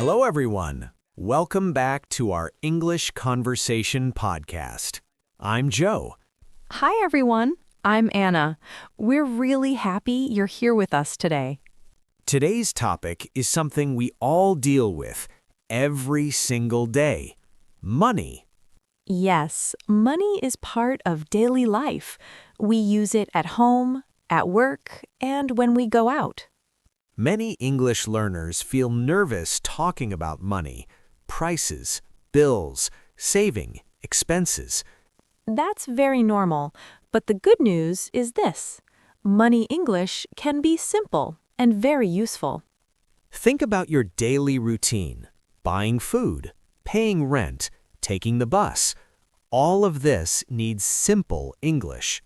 Hello, everyone. Welcome back to our English Conversation podcast. I'm Joe. Hi, everyone. I'm Anna. We're really happy you're here with us today. Today's topic is something we all deal with every single day: money. Yes, money is part of daily life. We use it at home, at work, and when we go out. Many English learners feel nervous talking about money, prices, bills, saving, expenses. That's very normal, but the good news is this. Money English can be simple and very useful. Think about your daily routine: buying food, paying rent, taking the bus. All of this needs simple English.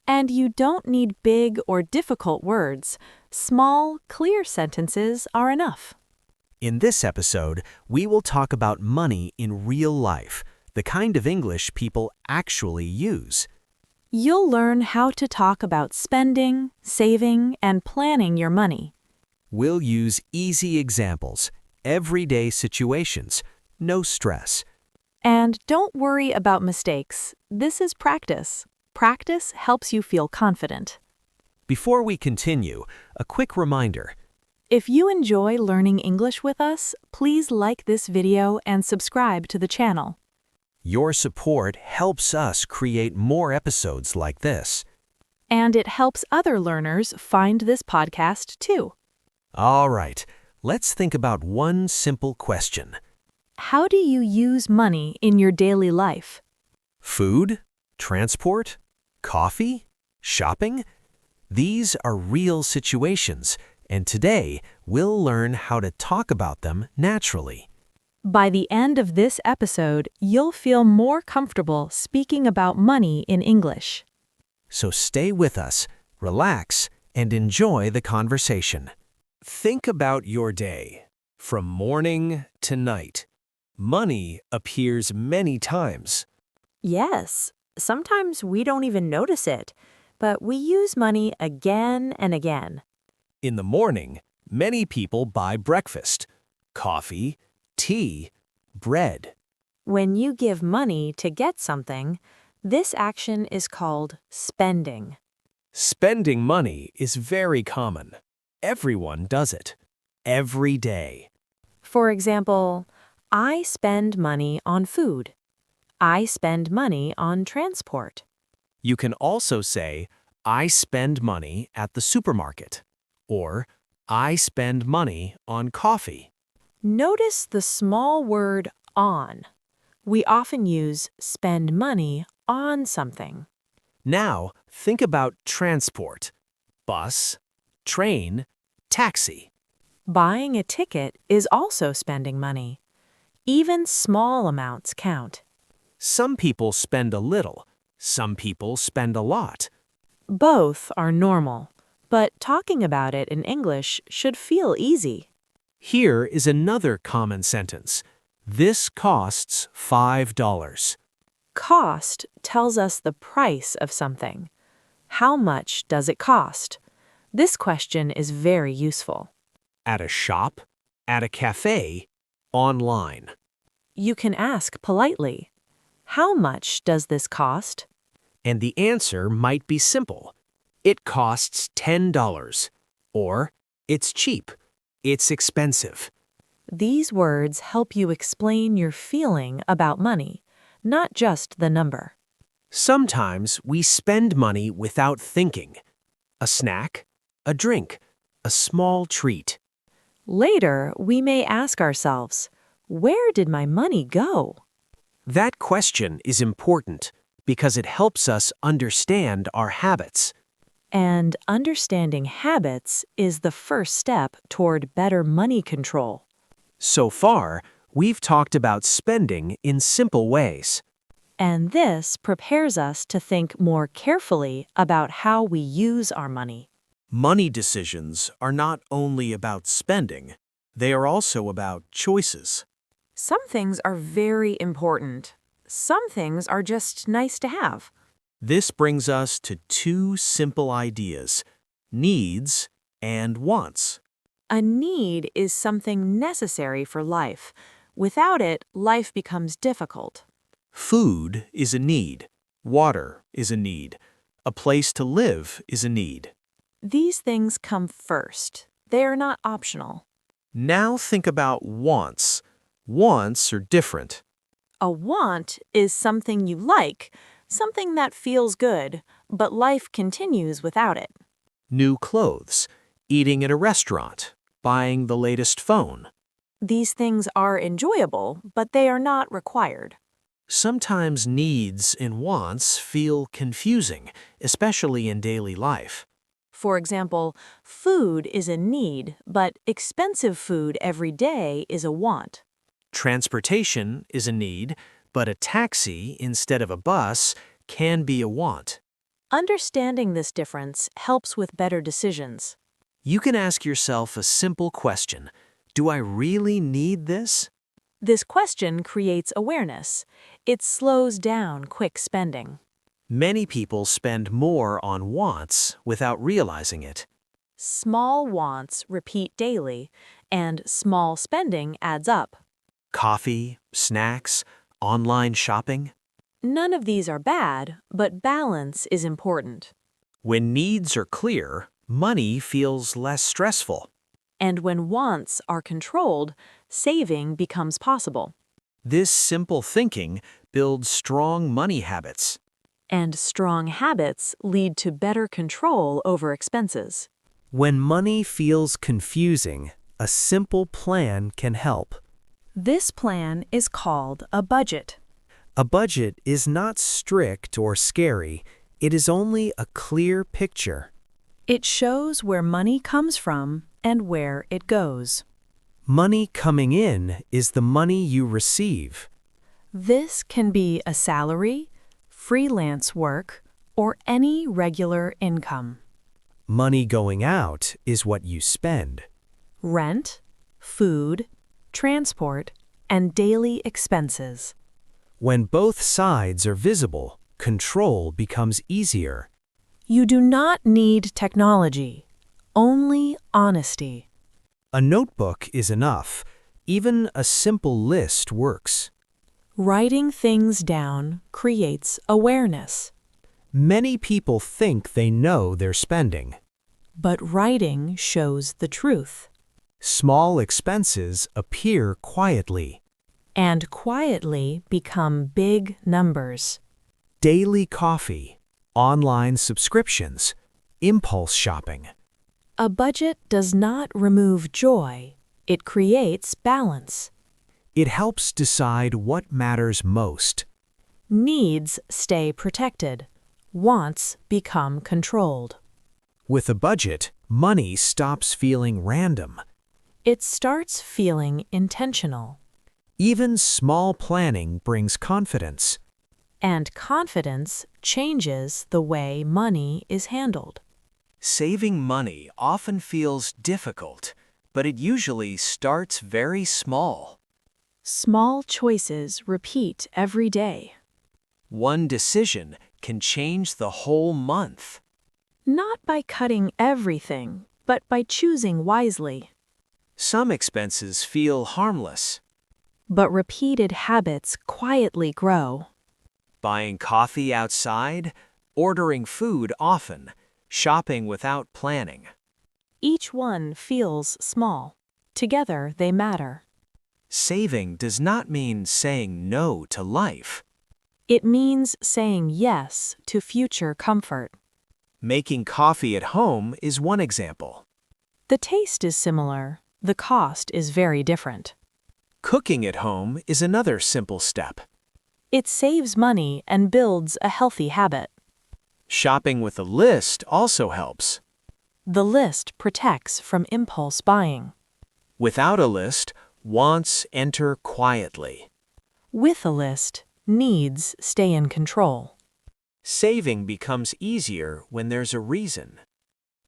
And you don't need big or difficult words. Small, clear sentences are enough. In this episode, we will talk about money in real life, the kind of English people actually use. You'll learn how to talk about spending, saving, and planning your money. We'll use easy examples, everyday situations, no stress. And don't worry about mistakes. This is practice. Practice helps you feel confident. Before we continue, a quick reminder. If you enjoy learning English with us, please like this video and subscribe to the channel. Your support helps us create more episodes like this. And it helps other learners find this podcast too. All right, let's think about one simple question. How do you use money in your daily life? Food? Transport? Coffee? Shopping? These are real situations, and today we'll learn how to talk about them naturally. By the end of this episode, you'll feel more comfortable speaking about money in English. So stay with us, relax, and enjoy the conversation. Think about your day, from morning to night. Money appears many times. Yes, sometimes we don't even notice it, but we use money again and again. In the morning, many people buy breakfast: coffee, tea, bread. When you give money to get something, this action is called spending. Spending money is very common. Everyone does it, every day. For example, I spend money on food. I spend money on transport. You can also say, I spend money at the supermarket, or I spend money on coffee. Notice the small word on. We often use spend money on something. Now, think about transport: bus, train, taxi. Buying a ticket is also spending money. Even small amounts count. Some people spend a little, some people spend a lot. Both are normal, but talking about it in English should feel easy. Here is another common sentence. This costs $5. Cost tells us the price of something. How much does it cost? This question is very useful. At a shop, at a cafe, online. You can ask politely, how much does this cost? And the answer might be simple. It costs $10. Or, it's cheap. It's expensive. These words help you explain your feeling about money, not just the number. Sometimes we spend money without thinking. A snack, a drink, a small treat. Later, we may ask ourselves, where did my money go? That question is important because it helps us understand our habits. And understanding habits is the first step toward better money control. So far, we've talked about spending in simple ways. And this prepares us to think more carefully about how we use our money. Money decisions are not only about spending, they are also about choices. Some things are very important. Some things are just nice to have. This brings us to two simple ideas: needs and wants. A need is something necessary for life. Without it, life becomes difficult. Food is a need. Water is a need. A place to live is a need. These things come first. They are not optional. Now think about wants. Wants are different. A want is something you like, something that feels good, but life continues without it. New clothes, eating at a restaurant, buying the latest phone. These things are enjoyable, but they are not required. Sometimes needs and wants feel confusing, especially in daily life. For example, food is a need, but expensive food every day is a want. Transportation is a need, but a taxi instead of a bus can be a want. Understanding this difference helps with better decisions. You can ask yourself a simple question. Do I really need this? This question creates awareness. It slows down quick spending. Many people spend more on wants without realizing it. Small wants repeat daily, and small spending adds up. Coffee, snacks, online shopping. None of these are bad, but balance is important. When needs are clear, money feels less stressful. And when wants are controlled, saving becomes possible. This simple thinking builds strong money habits. And strong habits lead to better control over expenses. When money feels confusing, a simple plan can help. This plan is called a budget. A budget is not strict or scary. It is only a clear picture. It shows where money comes from and where it goes. Money coming in is the money you receive. This can be a salary, freelance work, or any regular income. Money going out is what you spend. Rent, food, transport, and daily expenses. When both sides are visible, control becomes easier. You do not need technology, only honesty. A notebook is enough. Even a simple list works. Writing things down creates awareness. Many people think they know they're spending. But writing shows the truth. Small expenses appear quietly. And quietly become big numbers. Daily coffee, online subscriptions, impulse shopping. A budget does not remove joy. It creates balance. It helps decide what matters most. Needs stay protected. Wants become controlled. With a budget, money stops feeling random. It starts feeling intentional. Even small planning brings confidence. And confidence changes the way money is handled. Saving money often feels difficult, but it usually starts very small. Small choices repeat every day. One decision can change the whole month. Not by cutting everything, but by choosing wisely. Some expenses feel harmless. But repeated habits quietly grow. Buying coffee outside, ordering food often, shopping without planning. Each one feels small. Together they matter. Saving does not mean saying no to life. It means saying yes to future comfort. Making coffee at home is one example. The taste is similar. The cost is very different. Cooking at home is another simple step. It saves money and builds a healthy habit. Shopping with a list also helps. The list protects from impulse buying. Without a list, wants enter quietly. With a list, needs stay in control. Saving becomes easier when there's a reason.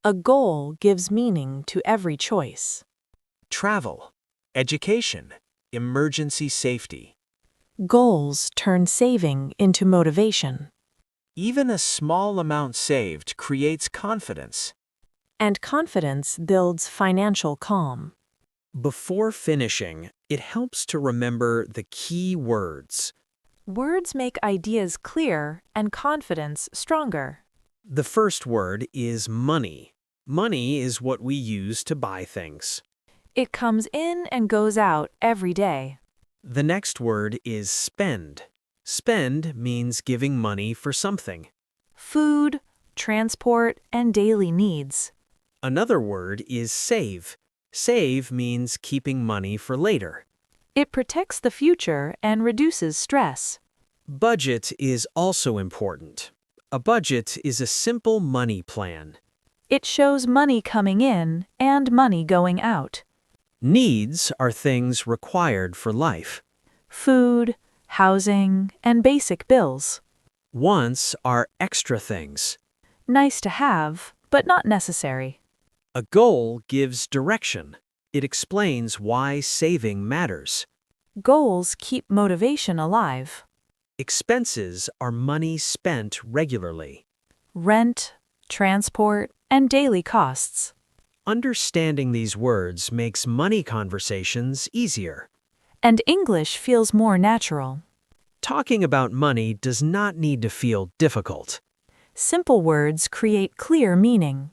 A goal gives meaning to every choice. Travel, education, emergency safety. Goals turn saving into motivation. Even a small amount saved creates confidence. And confidence builds financial calm. Before finishing, it helps to remember the key words. Words make ideas clear and confidence stronger. The first word is money. Money is what we use to buy things. It comes in and goes out every day. The next word is spend. Spend means giving money for something. Food, transport, and daily needs. Another word is save. Save means keeping money for later. It protects the future and reduces stress. Budget is also important. A budget is a simple money plan. It shows money coming in and money going out. Needs are things required for life. Food, housing, and basic bills. Wants are extra things. Nice to have, but not necessary. A goal gives direction. It explains why saving matters. Goals keep motivation alive. Expenses are money spent regularly. Rent, transport, and daily costs. Understanding these words makes money conversations easier. And English feels more natural. Talking about money does not need to feel difficult. Simple words create clear meaning.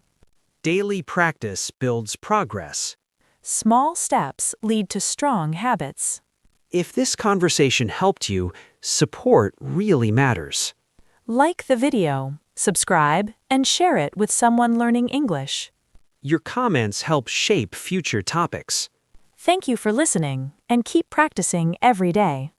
Daily practice builds progress. Small steps lead to strong habits. If this conversation helped you, support really matters. Like the video, subscribe, and share it with someone learning English. Your comments help shape future topics. Thank you for listening, and keep practicing every day.